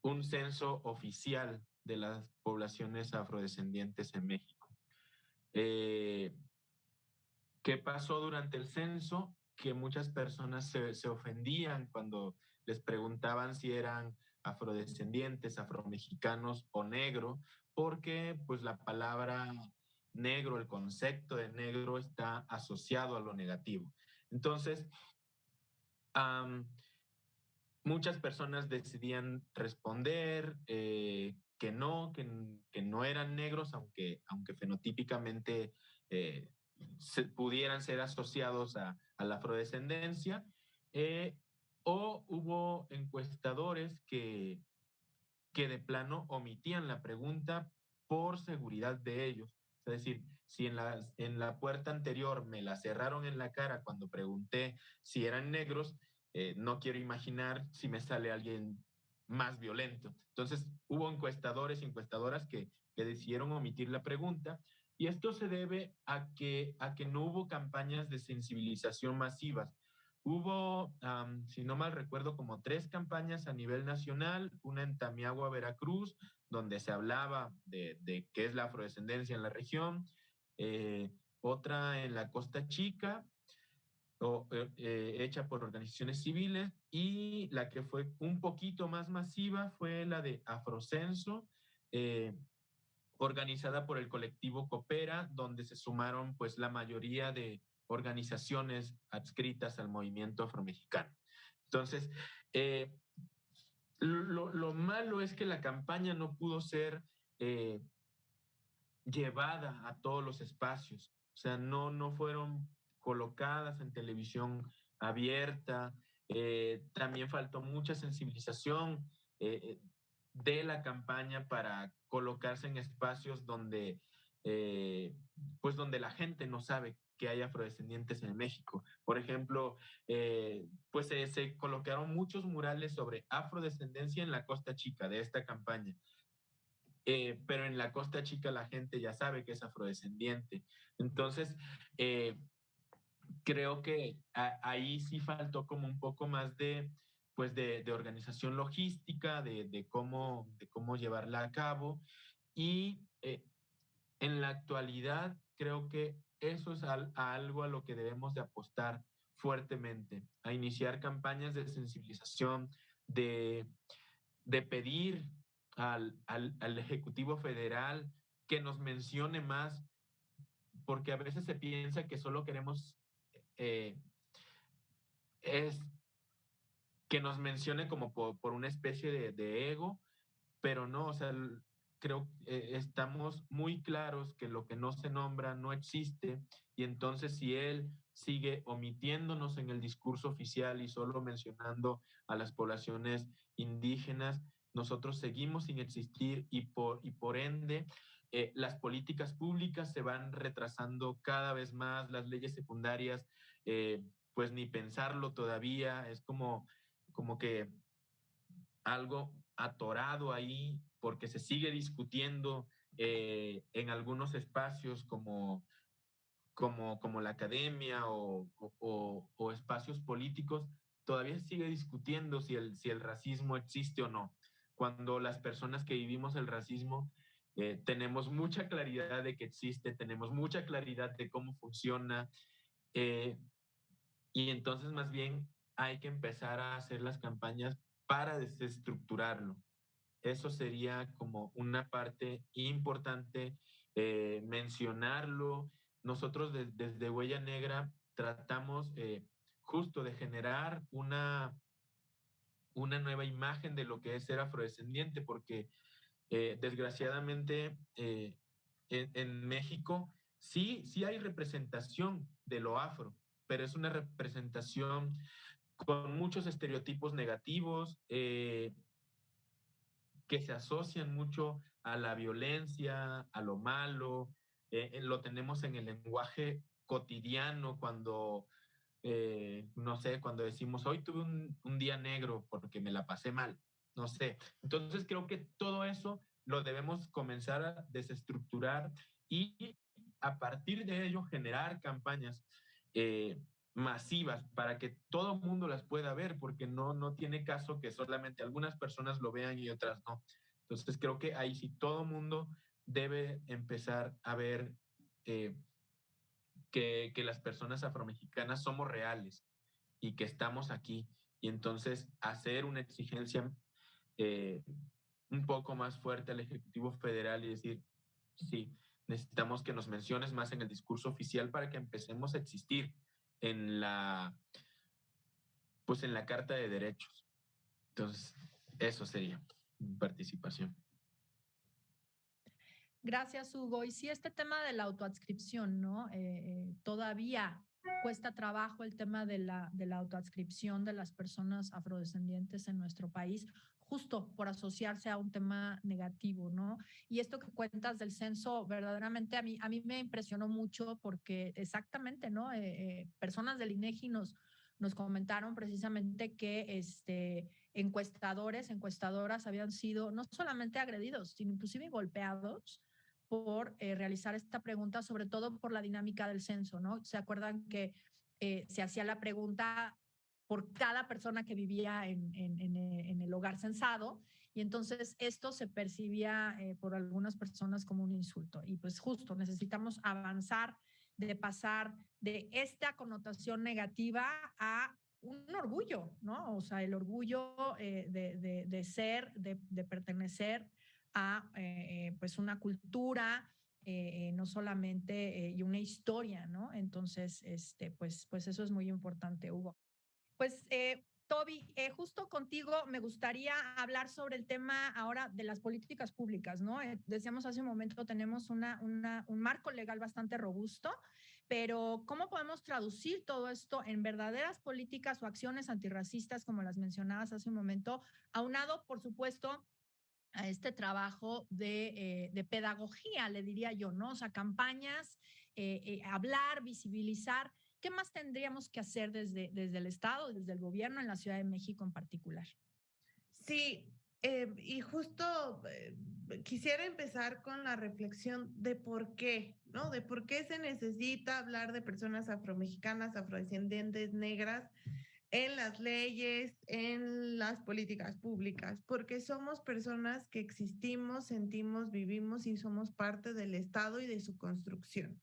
un censo oficial de las poblaciones afrodescendientes en México. ¿Qué pasó durante el censo? Que muchas personas se ofendían cuando les preguntaban si eran afrodescendientes, afromexicanos o negro, porque pues la palabra negro, el concepto de negro está asociado a lo negativo. Entonces, muchas personas decidían responder que no eran negros, aunque fenotípicamente pudieran ser asociados a la afrodescendencia, o hubo encuestadores que de plano omitían la pregunta por seguridad de ellos. Es decir, si en la puerta anterior me la cerraron en la cara cuando pregunté si eran negros, no quiero imaginar si me sale alguien más violento. Entonces, hubo encuestadores y encuestadoras que decidieron omitir la pregunta, y esto se debe a que no hubo campañas de sensibilización masivas. Hubo, si no mal recuerdo, como 3 campañas a nivel nacional, una en Tamiagua, Veracruz, donde se hablaba de qué es la afrodescendencia en la región, otra en la Costa Chica, hecha por organizaciones civiles, y la que fue un poquito más masiva fue la de Afrocenso, organizada por el colectivo Coopera, donde se sumaron pues la mayoría de organizaciones adscritas al movimiento afromexicano. Entonces, lo malo es que la campaña no pudo ser llevada a todos los espacios, o sea, no fueron colocadas en televisión abierta, también faltó mucha sensibilización de la campaña para colocarse en espacios donde, pues donde la gente no sabe que hay afrodescendientes en México. Por ejemplo, pues se colocaron muchos murales sobre afrodescendencia en la Costa Chica de esta campaña. Pero en la Costa Chica la gente ya sabe que es afrodescendiente. Entonces, creo que ahí sí faltó como un poco más pues de organización logística, de cómo llevarla a cabo. Y en la actualidad creo que eso es algo a lo que debemos de apostar fuertemente, a iniciar campañas de sensibilización, de pedir al Ejecutivo Federal que nos mencione más, porque a veces se piensa que solo queremos es que nos mencione como por una especie de ego, pero no, o sea, creo que estamos muy claros que lo que no se nombra no existe, y entonces si él sigue omitiéndonos en el discurso oficial y solo mencionando a las poblaciones indígenas, nosotros seguimos sin existir y por ende las políticas públicas se van retrasando cada vez más, las leyes secundarias, pues ni pensarlo todavía, es como que algo atorado ahí porque se sigue discutiendo en algunos espacios como la academia o espacios políticos, todavía se sigue discutiendo si el racismo existe o no. Cuando las personas que vivimos el racismo tenemos mucha claridad de que existe, tenemos mucha claridad de cómo funciona, eh, y entonces más bien hay que empezar a hacer las campañas para desestructurarlo. Eso sería como una parte importante, mencionarlo. Nosotros desde Huella Negra tratamos justo de generar una nueva imagen de lo que es ser afrodescendiente, porque desgraciadamente en México sí hay representación de lo afro, pero es una representación con muchos estereotipos negativos, que se asocian mucho a la violencia, a lo malo. Lo tenemos en el lenguaje cotidiano cuando, no sé, cuando decimos, hoy tuve un día negro porque me la pasé mal, no sé. Entonces creo que todo eso lo debemos comenzar a desestructurar y a partir de ello generar campañas masivas para que todo el mundo las pueda ver, porque no tiene caso que solamente algunas personas lo vean y otras no. Entonces creo que ahí sí todo el mundo debe empezar a ver que las personas afromexicanas somos reales y que estamos aquí. Y entonces hacer una exigencia eh, un poco más fuerte al Ejecutivo Federal y decir, sí, necesitamos que nos menciones más en el discurso oficial para que empecemos a existir en pues en la Carta de Derechos. Entonces, eso sería mi participación. Gracias, Hugo. Y sí, este tema de la autoadscripción, ¿no? Todavía cuesta trabajo el tema de la autoadscripción de las personas afrodescendientes en nuestro país, justo por asociarse a un tema negativo, ¿no? Y esto que cuentas del censo, verdaderamente a mí me impresionó mucho porque exactamente, ¿no? Personas del INEGI nos comentaron precisamente que encuestadoras habían sido no solamente agredidos, sino inclusive golpeados por realizar esta pregunta, sobre todo por la dinámica del censo, ¿no? ¿Se acuerdan que se hacía la pregunta por cada persona que vivía en el hogar censado? Y entonces esto se percibía por algunas personas como un insulto. Y pues justo necesitamos avanzar de pasar de esta connotación negativa a un orgullo, ¿no? O sea, el orgullo de ser, de pertenecer a pues una cultura, no solamente, y una historia, ¿no? Entonces, pues eso es muy importante, Hugo. Pues, Toby, justo contigo me gustaría hablar sobre el tema ahora de las políticas públicas, ¿no? Decíamos hace un momento, tenemos un marco legal bastante robusto, pero ¿cómo podemos traducir todo esto en verdaderas políticas o acciones antirracistas, como las mencionabas hace un momento, aunado, por supuesto, a este trabajo de pedagogía, le diría yo, ¿no? O sea, campañas, hablar, visibilizar. ¿Qué más tendríamos que hacer desde el Estado, desde el gobierno en la Ciudad de México en particular? Sí, y justo quisiera empezar con la reflexión de por qué, ¿no? De por qué se necesita hablar de personas afromexicanas, afrodescendientes, negras en las leyes, en las políticas públicas, porque somos personas que existimos, sentimos, vivimos y somos parte del Estado y de su construcción.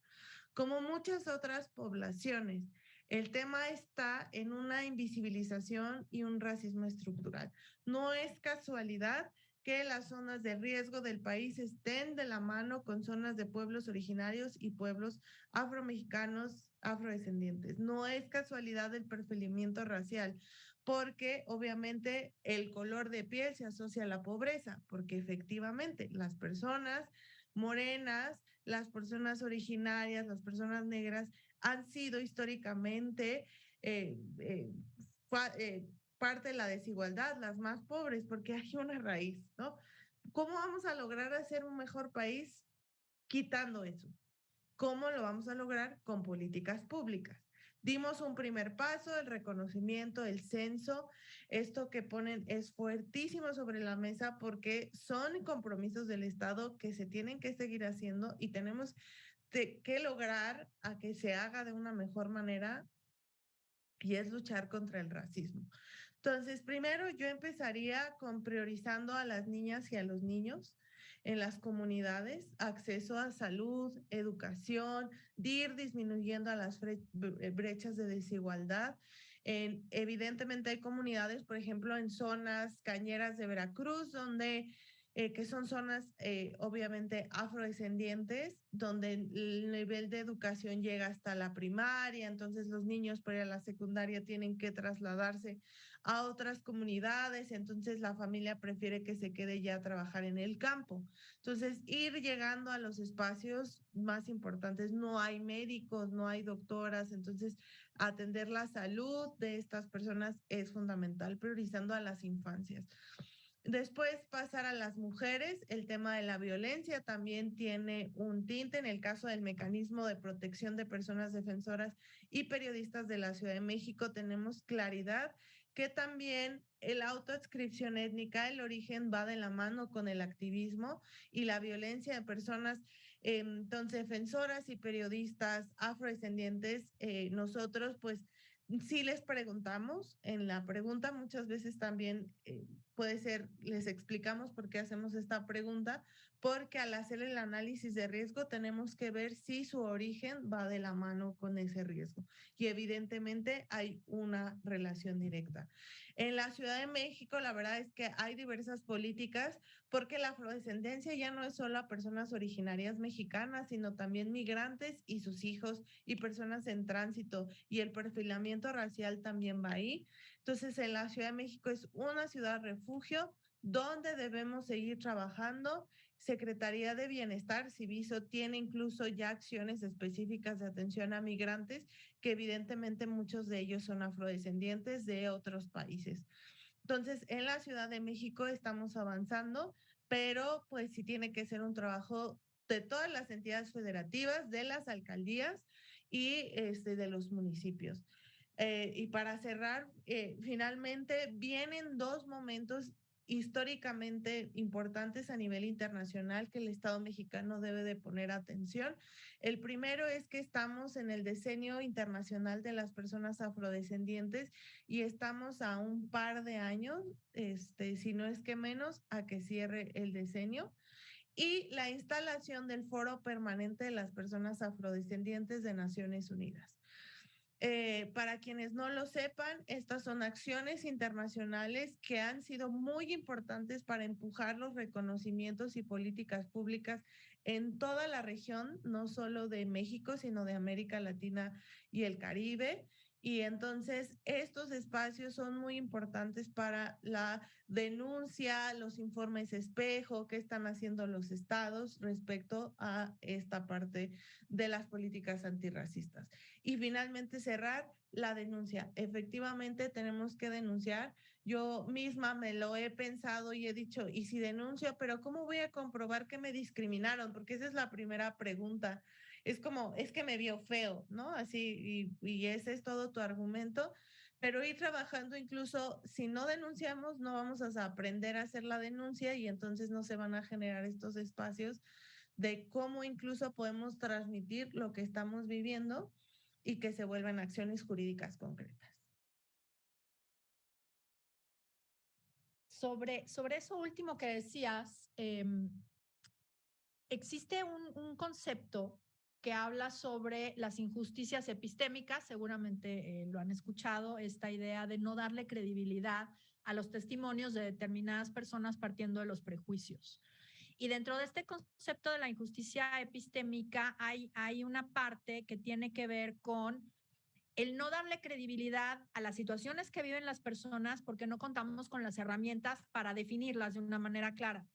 Como muchas otras poblaciones, el tema está en una invisibilización y un racismo estructural. No es casualidad que las zonas de riesgo del país estén de la mano con zonas de pueblos originarios y pueblos afromexicanos, afrodescendientes. No es casualidad el perfilamiento racial, porque obviamente el color de piel se asocia a la pobreza, porque efectivamente las personas morenas, las personas originarias, las personas negras han sido históricamente eh, eh, parte de la desigualdad, las más pobres, porque hay una raíz, ¿no? ¿Cómo vamos a lograr hacer un mejor país quitando eso? ¿Cómo lo vamos a lograr? Con políticas públicas. Dimos un primer paso, el reconocimiento, el censo. Esto que ponen es fuertísimo sobre la mesa porque son compromisos del Estado que se tienen que seguir haciendo y tenemos que lograr a que se haga de una mejor manera y es luchar contra el racismo. Entonces, primero yo empezaría con priorizando a las niñas y a los niños en las comunidades, acceso a salud, educación, de ir disminuyendo a las brechas de desigualdad. Evidentemente hay comunidades, por ejemplo, en zonas cañeras de Veracruz, donde que son zonas obviamente afrodescendientes, donde el nivel de educación llega hasta la primaria, entonces los niños para ir a la secundaria tienen que trasladarse a otras comunidades, entonces la familia prefiere que se quede ya a trabajar en el campo. Entonces, ir llegando a los espacios más importantes, no hay médicos, no hay doctoras, entonces atender la salud de estas personas es fundamental, priorizando a las infancias. Después pasar a las mujeres, el tema de la violencia también tiene un tinte en el caso del mecanismo de protección de personas defensoras y periodistas de la Ciudad de México. Tenemos claridad que también la autoadscripción étnica, el origen va de la mano con el activismo y la violencia de personas, entonces defensoras y periodistas afrodescendientes. Nosotros pues sí les preguntamos, en la pregunta muchas veces también puede ser, les explicamos por qué hacemos esta pregunta, porque al hacer el análisis de riesgo tenemos que ver si su origen va de la mano con ese riesgo. Y evidentemente hay una relación directa. En la Ciudad de México, la verdad es que hay diversas políticas, porque la afrodescendencia ya no es solo a personas originarias mexicanas, sino también migrantes y sus hijos y personas en tránsito, y el perfilamiento racial también va ahí. Entonces, en la Ciudad de México es una ciudad refugio donde debemos seguir trabajando. Secretaría de Bienestar, Civiso, tiene incluso ya acciones específicas de atención a migrantes, que evidentemente muchos de ellos son afrodescendientes de otros países. Entonces, en la Ciudad de México estamos avanzando, pero pues sí tiene que ser un trabajo de todas las entidades federativas, de las alcaldías y de los municipios. Y para cerrar, finalmente vienen dos momentos históricamente importantes a nivel internacional que el Estado mexicano debe de poner atención. El primero es que estamos en el Decenio Internacional de las Personas Afrodescendientes y estamos a un par de años, si no es que menos, a que cierre el decenio. Y la instalación del Foro Permanente de las Personas Afrodescendientes de Naciones Unidas. Para quienes no lo sepan, estas son acciones internacionales que han sido muy importantes para empujar los reconocimientos y políticas públicas en toda la región, no solo de México, sino de América Latina y el Caribe. Y entonces estos espacios son muy importantes para la denuncia, los informes espejo que están haciendo los estados respecto a esta parte de las políticas antirracistas. Y finalmente cerrar la denuncia. Efectivamente tenemos que denunciar. Yo misma me lo he pensado y he dicho, ¿y si denuncio? Pero ¿cómo voy a comprobar que me discriminaron? Porque esa es la primera pregunta. Es como, es que me vio feo, ¿no? Así, y ese es todo tu argumento. Pero ir trabajando, incluso si no denunciamos, no vamos a aprender a hacer la denuncia y entonces no se van a generar estos espacios de cómo incluso podemos transmitir lo que estamos viviendo y que se vuelvan acciones jurídicas concretas. Sobre eso último que decías, existe un concepto que habla sobre las injusticias epistémicas, seguramente lo han escuchado, esta idea de no darle credibilidad a los testimonios de determinadas personas partiendo de los prejuicios. Y dentro de este concepto de la injusticia epistémica hay una parte que tiene que ver con el no darle credibilidad a las situaciones que viven las personas porque no contamos con las herramientas para definirlas de una manera clara.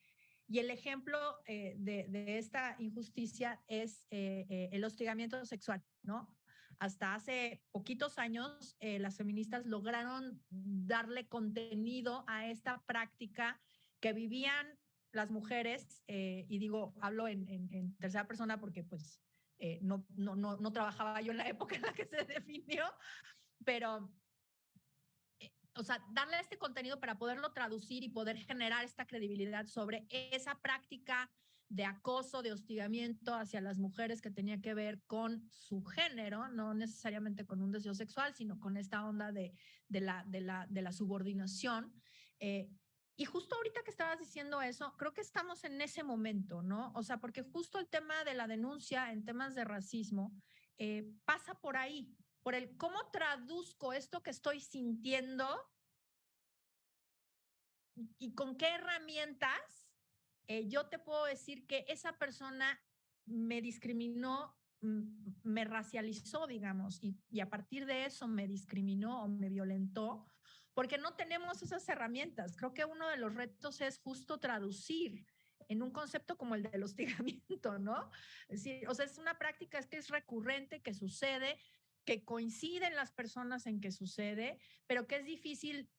Y el ejemplo de esta injusticia es el hostigamiento sexual, ¿no? Hasta hace poquitos años, las feministas lograron darle contenido a esta práctica que vivían las mujeres, y digo, hablo en tercera persona porque pues no trabajaba yo en la época en la que se definió, pero o sea, darle este contenido para poderlo traducir y poder generar esta credibilidad sobre esa práctica de acoso, de hostigamiento hacia las mujeres que tenía que ver con su género, no necesariamente con un deseo sexual, sino con esta onda de la subordinación. Y justo ahorita que estabas diciendo eso, creo que estamos en ese momento, ¿no? O sea, porque justo el tema de la denuncia en temas de racismo pasa por ahí, por el cómo traduzco esto que estoy sintiendo y con qué herramientas yo te puedo decir que esa persona me discriminó, me racializó, digamos, y a partir de eso me discriminó o me violentó, porque no tenemos esas herramientas. Creo que uno de los retos es justo traducir en un concepto como el del hostigamiento, ¿no? Es decir, o sea, es una práctica que es recurrente, que sucede, que coinciden las personas en que sucede, pero que es difícil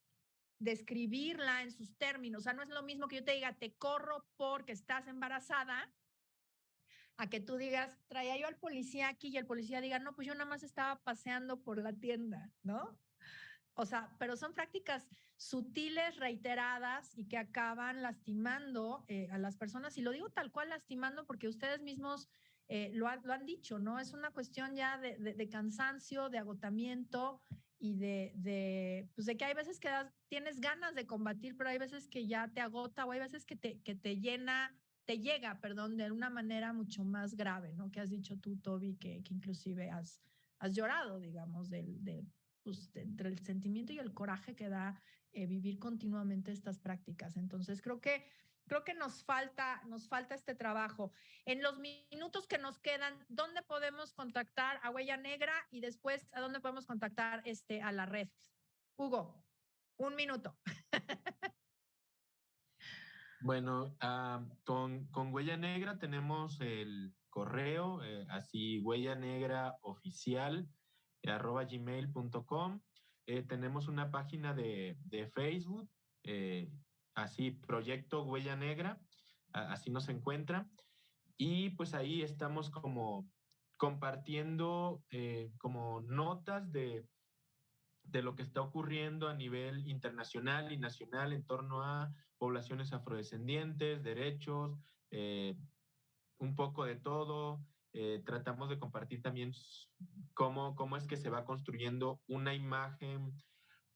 describirla en sus términos. O sea, no es lo mismo que yo te diga, te corro porque estás embarazada, a que tú digas, traía yo al policía aquí y el policía diga, no, pues yo nada más estaba paseando por la tienda, ¿no? O sea, pero son prácticas sutiles, reiteradas y que acaban lastimando a las personas. Y lo digo tal cual lastimando porque ustedes mismos lo han dicho, ¿no? Es una cuestión ya de cansancio, de agotamiento y pues de que hay veces que tienes ganas de combatir, pero hay veces que ya te agota o hay veces que te llega, perdón, de una manera mucho más grave, ¿no? Que has dicho tú, Toby, que inclusive has llorado, digamos, pues, entre el sentimiento y el coraje que da vivir continuamente estas prácticas. Entonces, creo que nos falta este trabajo. En los minutos que nos quedan, ¿dónde podemos contactar a Huella Negra y después a dónde podemos contactar a la red? Hugo, 1 minuto. Bueno, con Huella Negra tenemos el correo, así huellanegraoficial@gmail.com. Tenemos una página de Facebook, así Proyecto Huella Negra, así nos encuentra. Y pues ahí estamos como compartiendo como notas de lo que está ocurriendo a nivel internacional y nacional en torno a poblaciones afrodescendientes, derechos, un poco de todo. Tratamos de compartir también cómo es que se va construyendo una imagen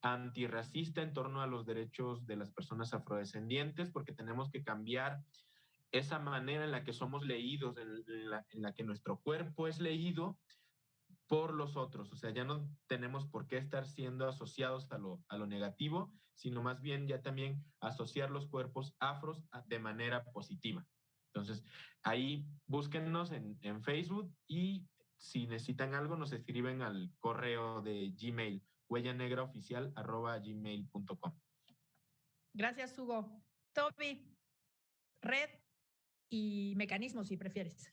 antirracista en torno a los derechos de las personas afrodescendientes, porque tenemos que cambiar esa manera en la que somos leídos, en la que nuestro cuerpo es leído por los otros. O sea, ya no tenemos por qué estar siendo asociados a lo negativo, sino más bien ya también asociar los cuerpos afros de manera positiva. Entonces, ahí búsquennos en Facebook y si necesitan algo nos escriben al correo de Gmail, huellanegraoficial@gmail.com. Gracias, Hugo. Toby, red y mecanismos, si prefieres.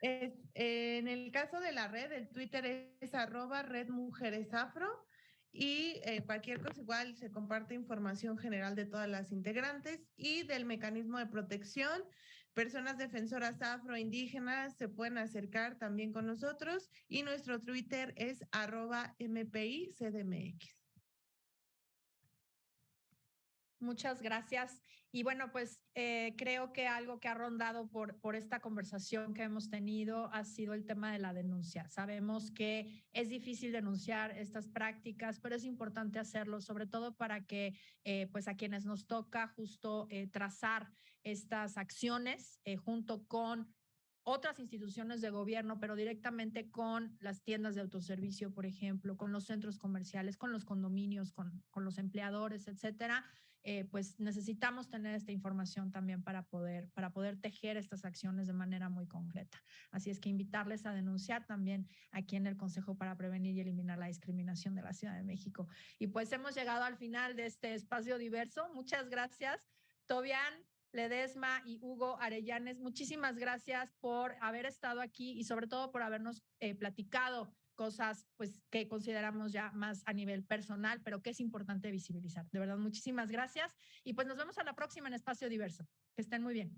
En el caso de la red, el Twitter es @redmujeresafro y cualquier cosa igual se comparte información general de todas las integrantes y del mecanismo de protección. Personas defensoras afroindígenas se pueden acercar también con nosotros y nuestro Twitter es @MPICDMX. Muchas gracias. Y bueno, pues creo que algo que ha rondado por esta conversación que hemos tenido ha sido el tema de la denuncia. Sabemos que es difícil denunciar estas prácticas, pero es importante hacerlo, sobre todo para que pues a quienes nos toca justo trazar estas acciones junto con otras instituciones de gobierno, pero directamente con las tiendas de autoservicio, por ejemplo, con los centros comerciales, con los condominios, con los empleadores, etcétera, pues necesitamos tener esta información también para poder tejer estas acciones de manera muy concreta. Así es que invitarles a denunciar también aquí en el Consejo para Prevenir y Eliminar la Discriminación de la Ciudad de México. Y pues hemos llegado al final de este espacio diverso. Muchas gracias, Tobián Ledesma y Hugo Arellanes. Muchísimas gracias por haber estado aquí y sobre todo por habernos platicado cosas pues que consideramos ya más a nivel personal, pero que es importante visibilizar. De verdad, muchísimas gracias y pues nos vemos a la próxima en Espacio Diverso. Que estén muy bien.